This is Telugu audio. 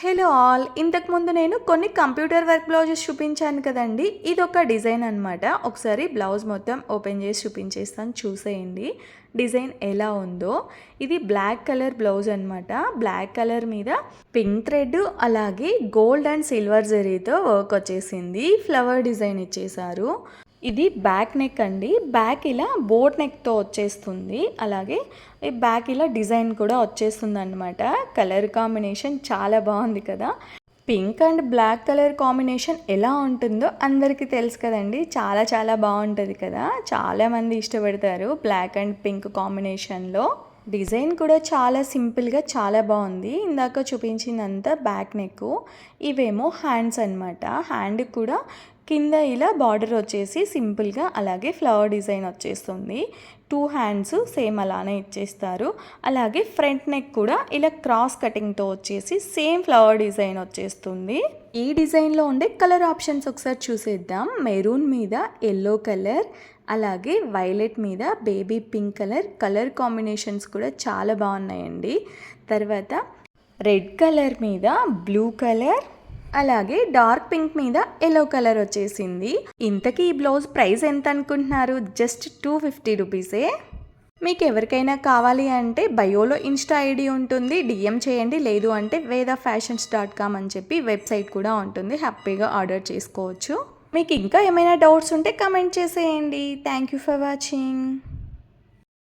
హలో ఆల్, ఇంతకుముందు నేను కొన్ని కంప్యూటర్ వర్క్ బ్లౌజెస్ చూపించాను కదండి. ఇది ఒక డిజైన్ అనమాట. ఒకసారి బ్లౌజ్ మొత్తం ఓపెన్ చేసి చూపించేస్తాను, చూసేయండి డిజైన్ ఎలా ఉందో. ఇది బ్లాక్ కలర్ బ్లౌజ్ అనమాట. బ్లాక్ కలర్ మీద పింక్ థ్రెడ్ అలాగే గోల్డ్ అండ్ సిల్వర్ జరీతో వర్క్ వచ్చేసింది. ఫ్లవర్ డిజైన్ ఇచ్చేసారు. ఇది బ్యాక్ నెక్ అండి. బ్యాక్ ఇలా బోట్ నెక్తో వచ్చేస్తుంది. అలాగే ఈ బ్యాక్ ఇలా డిజైన్ కూడా వచ్చేస్తుంది అనమాట. కలర్ కాంబినేషన్ చాలా బాగుంది కదా. Pink and black colour combination ఎలా ఉంటుందో అందరికీ తెలుసు కదండి. చాలా చాలా బాగుంటుంది కదా. చాలామంది ఇష్టపడతారు బ్లాక్ అండ్ పింక్ కాంబినేషన్లో. డిజైన్ కూడా చాలా సింపుల్గా చాలా బాగుంది. ఇందాక చూపించిందంతా బ్యాక్ నెక్, ఇవేమో హ్యాండ్స్ అనమాట. హ్యాండ్ కూడా కింద ఇలా బార్డర్ వచ్చేసి సింపుల్గా అలాగే ఫ్లవర్ డిజైన్ వచ్చేస్తుంది. 2 హ్యాండ్స్ సేమ్ అలానే ఇచ్చేస్తారు. అలాగే ఫ్రంట్ నెక్ కూడా ఇలా క్రాస్ కటింగ్తో వచ్చేసి సేమ్ ఫ్లవర్ డిజైన్ వచ్చేస్తుంది. ఈ డిజైన్లో ఉండే కలర్ ఆప్షన్స్ ఒకసారి చూసేద్దాం. మెరూన్ మీద ఎల్లో కలర్, అలాగే వైలెట్ మీద బేబీ పింక్ కలర్ కాంబినేషన్స్ కూడా చాలా బాగున్నాయండి. తర్వాత రెడ్ కలర్ మీద బ్లూ కలర్, అలాగే డార్క్ పింక్ మీద ఎల్లో కలర్ వచ్చేసింది. ఇంతకీ ఈ బ్లౌజ్ ప్రైస్ ఎంత అనుకుంటున్నారు? జస్ట్ 250 రూపీసే. మీకు ఎవరికైనా కావాలి అంటే బయోలో ఇన్స్టా ఐడి ఉంటుంది, డిఎం చేయండి. లేదు అంటే vedafashions.com అని చెప్పి వెబ్సైట్ కూడా ఉంటుంది, హ్యాపీగా ఆర్డర్ చేసుకోవచ్చు. మీకు ఇంకా ఏమైనా డౌట్స్ ఉంటే కమెంట్ చేసేయండి. Thank you for watching.